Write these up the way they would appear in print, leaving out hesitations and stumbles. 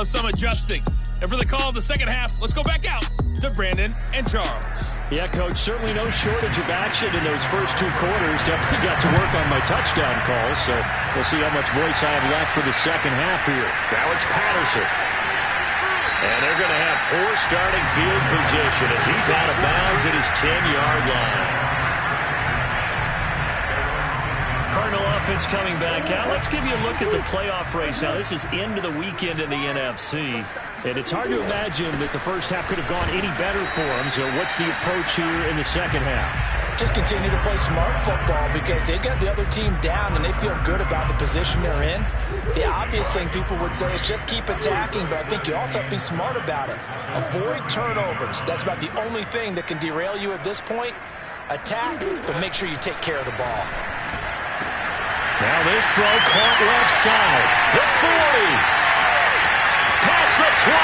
of some adjusting. And for the call of the second half, let's go back out to Brandon and Charles. Yeah, Coach, certainly no shortage of action in those first 2 quarters. Definitely got to work on my touchdown calls, so we'll see how much voice I have left for the second half here. Now it's Patterson. And they're going to have poor starting field position as he's out of bounds at his 10-yard line. Cardinal offense coming back out. Let's give you a look at the playoff race now. This is into the weekend in the NFC. And it's hard to imagine that the first half could have gone any better for them. So what's the approach here in the second half? Just continue to play smart football because they got the other team down and they feel good about the position they're in. The obvious thing people would say is just keep attacking, but I think you also have to be smart about it. Avoid turnovers. That's about the only thing that can derail you at this point. Attack, but make sure you take care of the ball. Now this throw caught left side. The 40. Past the 20.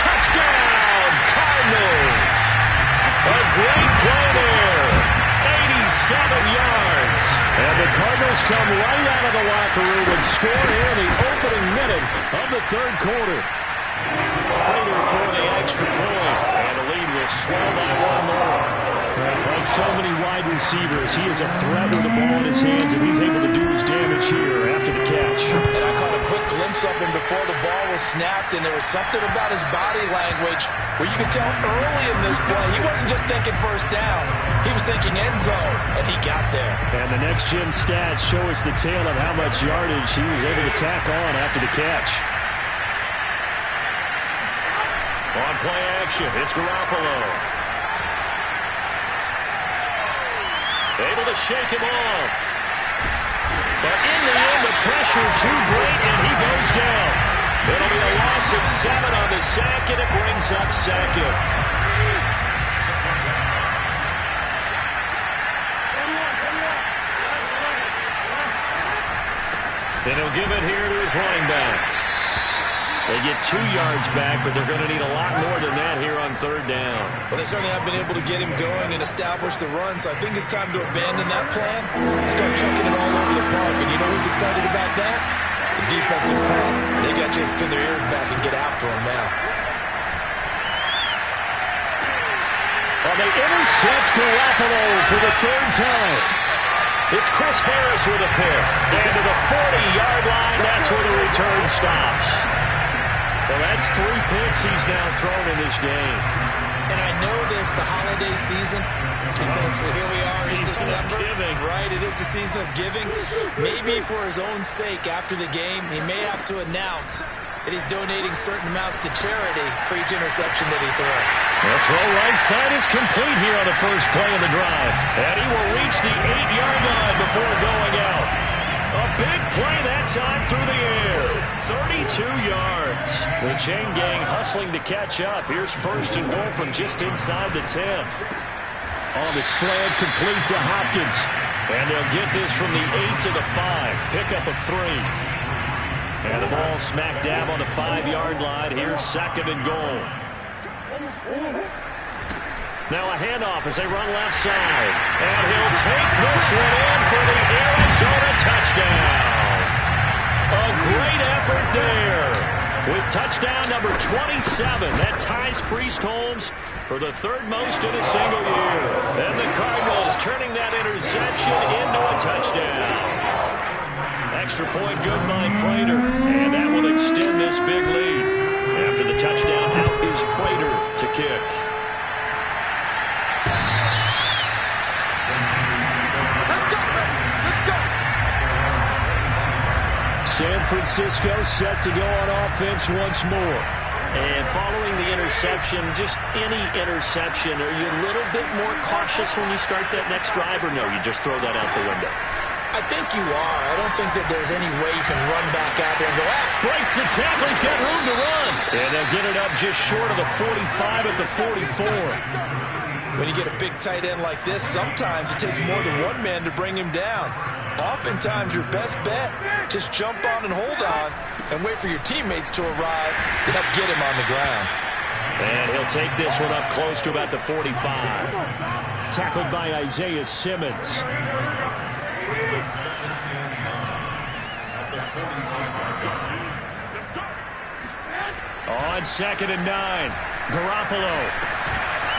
Touchdown, Cardinals. A great play there. 87 yards. And the Cardinals come right out of the locker room and score here in the opening minute of the third quarter. Prater for the extra point. And the lead will swell by 1 more. Like so many wide receivers, he is a threat with the ball in his hands, and he's able to do his damage here after the catch. And I caught a quick glimpse of him before the ball was snapped, and there was something about his body language where you could tell early in this play he wasn't just thinking first down. He was thinking end zone, and he got there. And the next-gen stats show us the tale of how much yardage he was able to tack on after the catch. On play action, it's Garoppolo. Able to shake him off. But in the end, the pressure too great, and he goes down. It'll be a loss of 7 on the sack, and it brings up second. And he'll give it here to his running back. They get 2 yards back, but they're going to need a lot more than that here on third down. Well, they certainly have been able to get him going and establish the run, so I think it's time to abandon that plan and start chucking it all over the park. And you know who's excited about that? The defensive front. They got to just pin their ears back and get after him now. Well, they intercept Garoppolo for the 3rd time. It's Chris Harris with a pick. And to the 40-yard line, that's where the return stops. Well, that's 3 picks he's now thrown in this game. And I know this, the holiday season, because here we are in December. Right, it is the season of giving. Maybe for his own sake after the game, he may have to announce that he's donating certain amounts to charity for each interception that he throws. The throw right side is complete here on the first play of the drive. And he will reach the 8-yard line before going out. A big play that time through the air. 32 yards. The chain gang hustling to catch up. Here's 1st and goal from just inside the 10. On the slant, complete to Hopkins. And they'll get this from the 8 to the 5. Pickup of 3. And the ball smack dab on the 5-yard line. Here's 2nd and goal. Now a handoff as they run left side. And he'll take this one in for the Arizona touchdown. A great effort there. With touchdown number 27. That ties Priest Holmes for the 3rd most in a single year. And the Cardinals turning that interception into a touchdown. Extra point good by Prater. And that will extend this big lead. After the touchdown, out is Prater to kick. San Francisco set to go on offense once more. And following the interception, just any interception, are you a little bit more cautious when you start that next drive, or no, you just throw that out the window? I think you are. I don't think that there's any way you can run back out there and go, breaks the tackle, he's got room to run. And they'll get it up just short of the 45 at the 44. When you get a big tight end like this, sometimes it takes more than one man to bring him down. Oftentimes, your best bet, just jump on and hold on and wait for your teammates to arrive to help get him on the ground. And he'll take this one up close to about the 45. Tackled by Isaiah Simmons. On 2nd and 9. Garoppolo.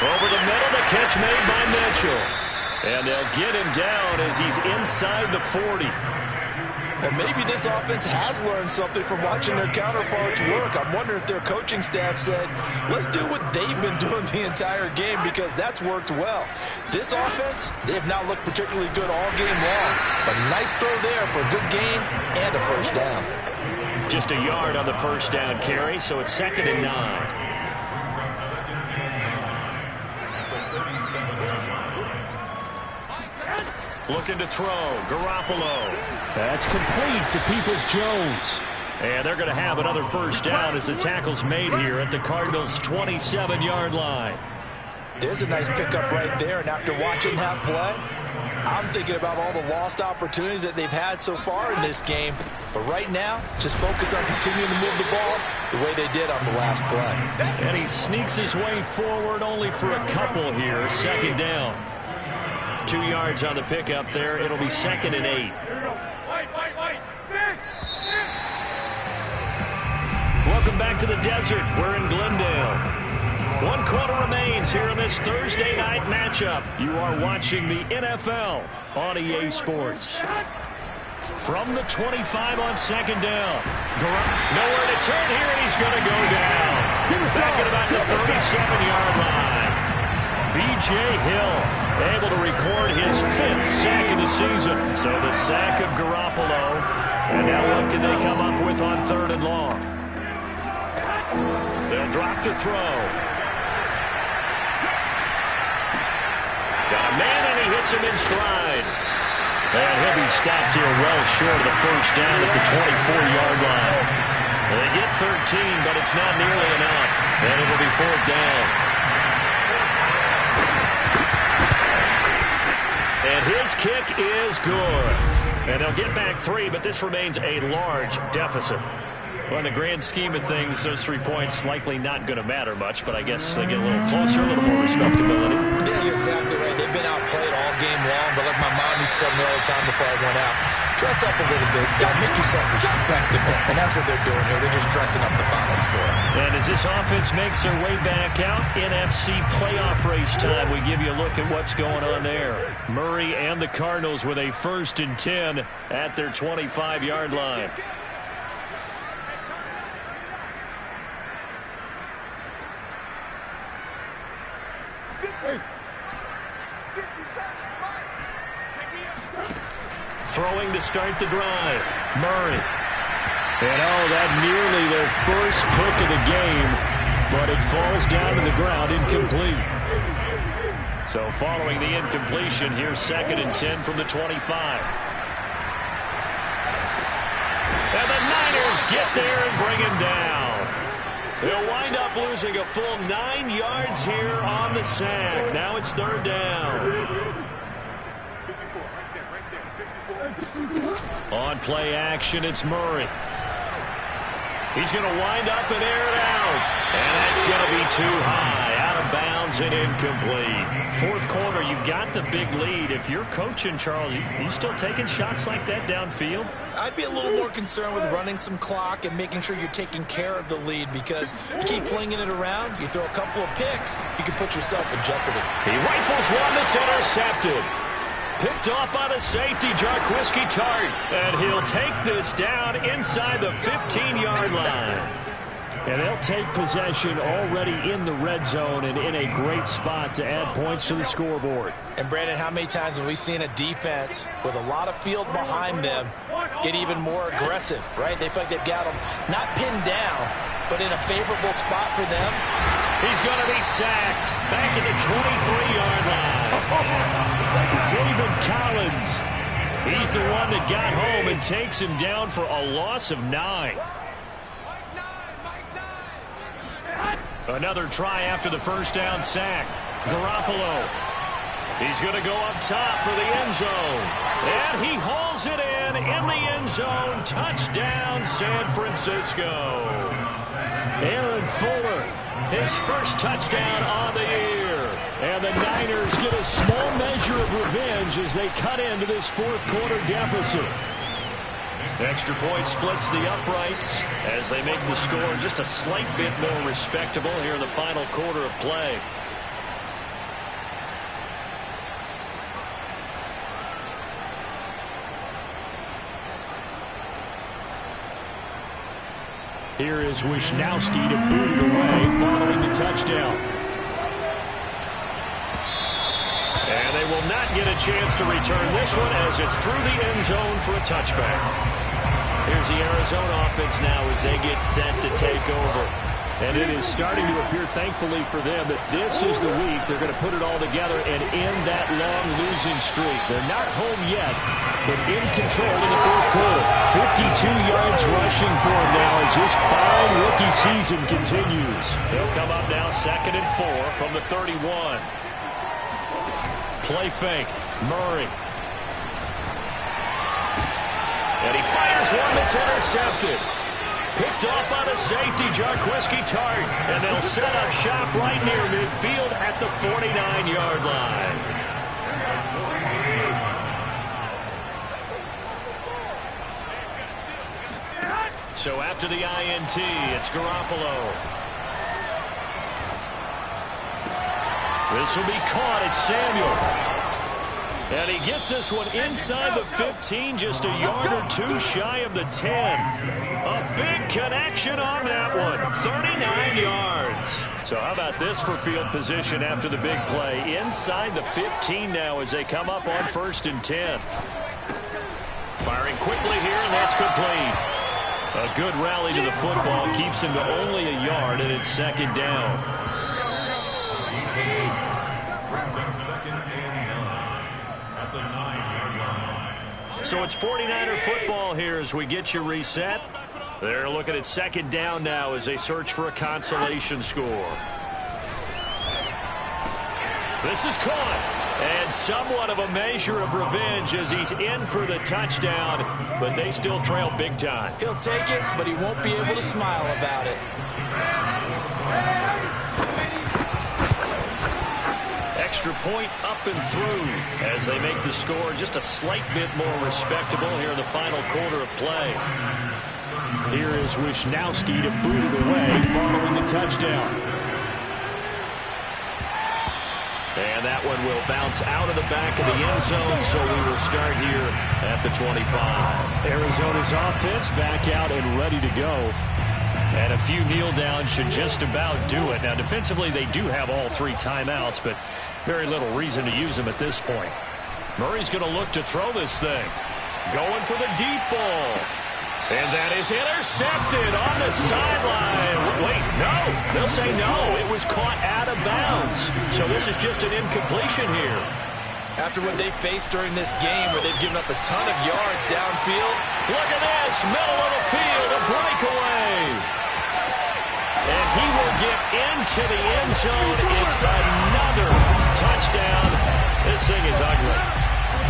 Over the middle, the catch made by Mitchell. And they'll get him down as he's inside the 40. Well, maybe this offense has learned something from watching their counterparts work. I'm wondering if their coaching staff said, let's do what they've been doing the entire game, because that's worked well. This offense, they have not looked particularly good all game long. But nice throw there for a good gain and a first down. Just a yard on the first down carry, so it's 2nd and 9. Looking to throw. Garoppolo. That's complete to Peoples-Jones. And they're going to have another first down as the tackle's made here at the Cardinals' 27-yard line. There's a nice pickup right there, and after watching that play, I'm thinking about all the lost opportunities that they've had so far in this game. But right now, just focus on continuing to move the ball the way they did on the last play. And he sneaks his way forward only for a couple here. 2nd down. 2 yards on the pickup there. It'll be 2nd and 8. Welcome back to the desert. We're in Glendale. 1 quarter remains here in this Thursday night matchup. You are watching the NFL on EA Sports. From the 25 on 2nd down. Nowhere to turn here, and he's going to go down. Back at about the 37-yard line. B.J. Hill able to record his 5th sack of the season. So the sack of Garoppolo. And now what can they come up with on 3rd and long? They'll drop to throw. Got a man, and he hits him in stride. And he'll be stopped here well short of the first down at the 24-yard line. They get 13, but it's not nearly enough. And it will be 4th down. And his kick is good. And they'll get back 3, but this remains a large deficit. Well, in the grand scheme of things, those 3 points likely not going to matter much, but I guess they get a little closer, a little more respectability. Yeah, you're exactly right. They've been outplayed all game long, but like my mom used to tell me all the time before I went out, dress up a little bit, son. Make yourself respectable. And that's what they're doing here. They're just dressing up the final score. And as this offense makes their way back out, NFC playoff race time, we give you a look at what's going on there. Murray and the Cardinals with a 1st and 10 at their 25-yard line. Throwing to start the drive. Murray. And that nearly their first pick of the game, but it falls down to the ground incomplete. So following the incompletion, here's 2nd and 10 from the 25. And the Niners get there and bring him down. They'll wind up losing a full 9 yards here on the sack. Now it's 3rd down. On play action, it's Murray. He's going to wind up and air it out. And that's going to be too high. Out of bounds and incomplete. 4th quarter, you've got the big lead. If you're coaching, Charles, you still taking shots like that downfield? I'd be a little more concerned with running some clock and making sure you're taking care of the lead, because you keep flinging it around, you throw a couple of picks, you can put yourself in jeopardy. He rifles one that's intercepted. Picked off by the safety, Jarquiski Tart. And he'll take this down inside the 15-yard line. And they'll take possession already in the red zone and in a great spot to add points to the scoreboard. And, Brandon, how many times have we seen a defense with a lot of field behind them get even more aggressive, right? They feel like they've got them not pinned down, but in a favorable spot for them. He's going to be sacked back at the 23-yard line. Zaven Collins. He's the one that got home and takes him down for a loss of 9. Another try after the first down sack. Garoppolo. He's going to go up top for the end zone. And he hauls it in the end zone. Touchdown, San Francisco. Aaron Fuller, his first touchdown on the year. And the Niners get a small measure of revenge as they cut into this 4th quarter deficit. Extra point splits the uprights as they make the score just a slight bit more respectable here in the final quarter of play. Here is Wisnowski to boot it away following the touchdown. And they will not get a chance to return this one as it's through the end zone for a touchback. Here's the Arizona offense now as they get set to take over. And it is starting to appear, thankfully for them, that this is the week they're going to put it all together and end that long losing streak. They're not home yet, but in control in the fourth quarter. 52 yards rushing for him now as his fine rookie season continues. He'll come up now 2nd and 4 from the 31. Play fake. Murray. And he fires one that's intercepted. Picked off by the safety, Jarquiski Tart. And they'll set up shop right near midfield at the 49-yard line. So after the INT, it's Garoppolo. This will be caught. It's Samuel. And he gets this one inside the 15, just a yard or two shy of the 10. A big connection on that one, 39 yards. So how about this for field position after the big play? Inside the 15 now as they come up on 1st and 10. Firing quickly here, and that's complete. A good rally to the football keeps him to only a yard, and it's 2nd down. So it's 49er football here as we get you reset. They're looking at 2nd down now as they search for a consolation score. This is caught. And somewhat of a measure of revenge as he's in for the touchdown, but they still trail big time. He'll take it, but he won't be able to smile about it. Extra point up and through as they make the score just a slight bit more respectable here in the final quarter of play. Here is Wisnowski to boot it away following the touchdown. And that one will bounce out of the back of the end zone, so we will start here at the 25. Arizona's offense back out and ready to go. And a few kneel downs should just about do it. Now, defensively, they do have all 3 timeouts, but very little reason to use them at this point. Murray's going to look to throw this thing. Going for the deep ball. And that is intercepted on the sideline. Wait, no. They'll say no. It was caught out of bounds. So this is just an incompletion here. After what they faced during this game where they've given up a ton of yards downfield. Look at this. Middle of the field. A breakaway. And he will get into the end zone. It's another touchdown. This thing is ugly.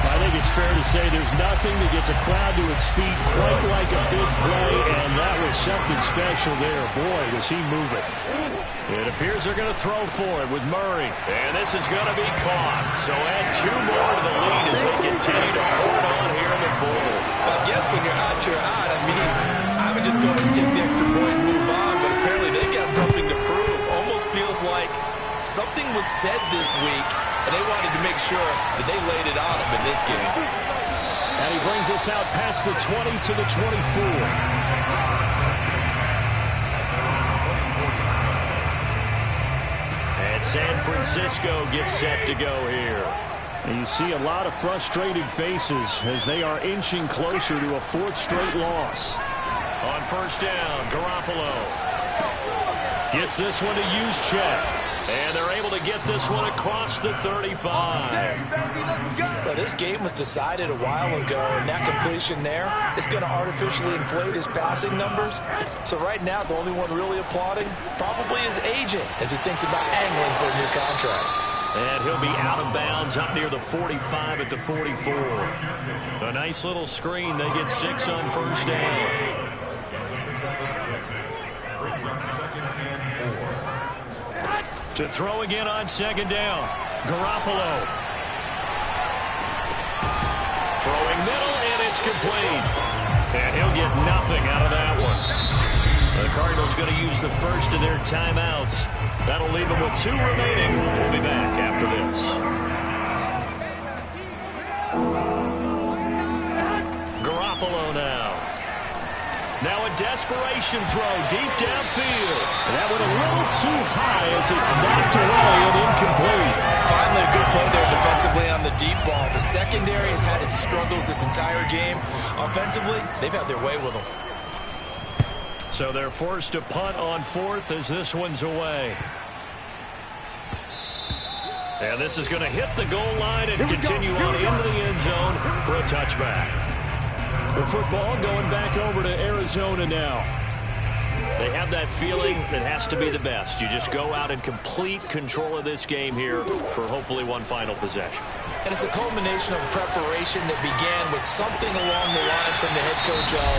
I think it's fair to say there's nothing that gets a crowd to its feet quite like a big play, and that was something special there. Boy, was he moving. It appears they're going to throw for it with Murray. And this is going to be caught. So add 2 more to the lead as they continue to pour it on here in the fourth. Well, I guess when you're hot, you're hot. I mean, I would just go ahead and take the extra point and move on, but apparently they got something to prove. Almost feels like something was said this week, and they wanted to make sure that they laid it on them in this game. And he brings us out past the 20 to the 24. And San Francisco gets set to go here. And you see a lot of frustrated faces as they are inching closer to a 4th straight loss. On 1st down, Garoppolo gets this one to Juszczyk. And they're able to get this one across the 35. Well, this game was decided a while ago, and that completion there is going to artificially inflate his passing numbers. So right now, the only one really applauding probably his agent as he thinks about angling for a new contract. And he'll be out of bounds up near the 45 at the 44. A nice little screen. They get 6 on 1st down. To throw again on 2nd down. Garoppolo. Throwing middle, and it's complete. And he'll get nothing out of that one. The Cardinals going to use the first of their timeouts. That'll leave them with 2 remaining. We'll be back after this. Garoppolo now. Now a desperation throw deep downfield. And that went a little too high as it's knocked away and incomplete. Finally a good play there defensively on the deep ball. The secondary has had its struggles this entire game. Offensively, they've had their way with them. So they're forced to punt on 4th as this one's away. And this is going to hit the goal line and continue on into the end zone for a touchback. The football going back over to Arizona now. They have that feeling that has to be the best. You just go out and complete control of this game here for hopefully one final possession. And it's a culmination of preparation that began with something along the lines from the head coach of,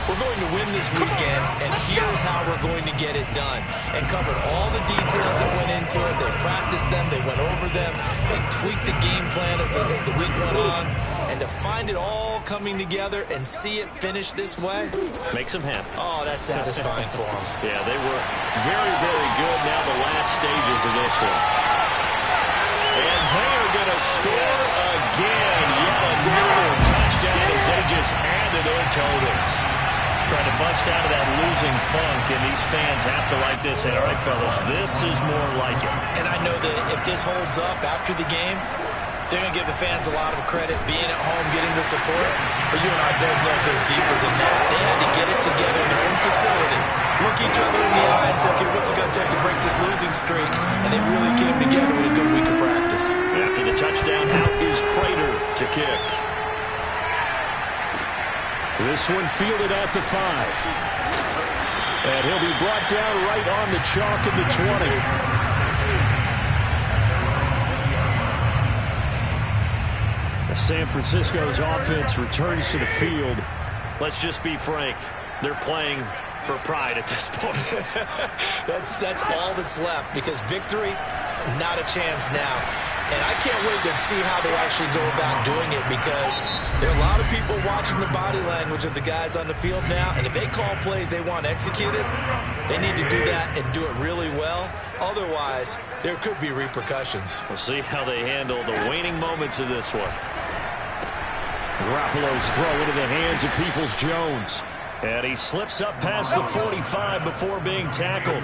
we're going to win this weekend, and here's how we're going to get it done. And covered all the details that went into it. They practiced them. They went over them. They tweaked the game plan as the week went on. And to find it all coming together and see it finish this way, makes them happy. Oh, that's satisfying for them. Yeah, they were very, very good now the last stages of this one. And they are going to score again. Yet another touchdown as they just add to their totals. Trying to bust out of that losing funk, and these fans have to like this. And all right, fellas, this is more like it. And I know that if this holds up after the game, they're going to give the fans a lot of credit being at home, getting the support. But you and I both know it goes deeper than that. They had to get it together in their own facility, look each other in the eye and say, okay, what's it going to take to break this losing streak? And they really came together with a good week of practice. After the touchdown, out is Prater to kick. This one fielded at the 5. And he'll be brought down right on the chalk of the 20. San Francisco's offense returns to the field. Let's just be frank. They're playing for pride at this point. That's all that's left, because victory, not a chance now. And I can't wait to see how they actually go about doing it, because there are a lot of people watching the body language of the guys on the field now, and if they call plays they want executed, they need to do that and do it really well. Otherwise, there could be repercussions. We'll see how they handle the waning moments of this one. Garoppolo's throw into the hands of Peoples-Jones. And he slips up past the 45 before being tackled.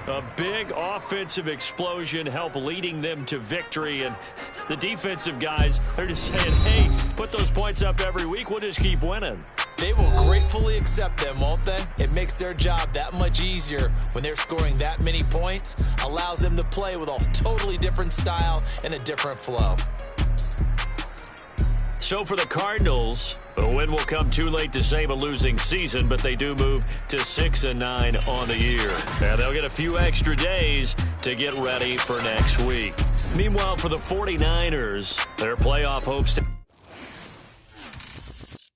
A big offensive explosion helped leading them to victory, and the defensive guys are just saying, hey, put those points up every week, we'll just keep winning. They will gratefully accept them, won't they? It makes their job that much easier when they're scoring that many points, allows them to play with a totally different style and a different flow. So for the Cardinals, a win will come too late to save a losing season, but they do move to 6-9 on the year. And they'll get a few extra days to get ready for next week. Meanwhile, for the 49ers, their playoff hopes to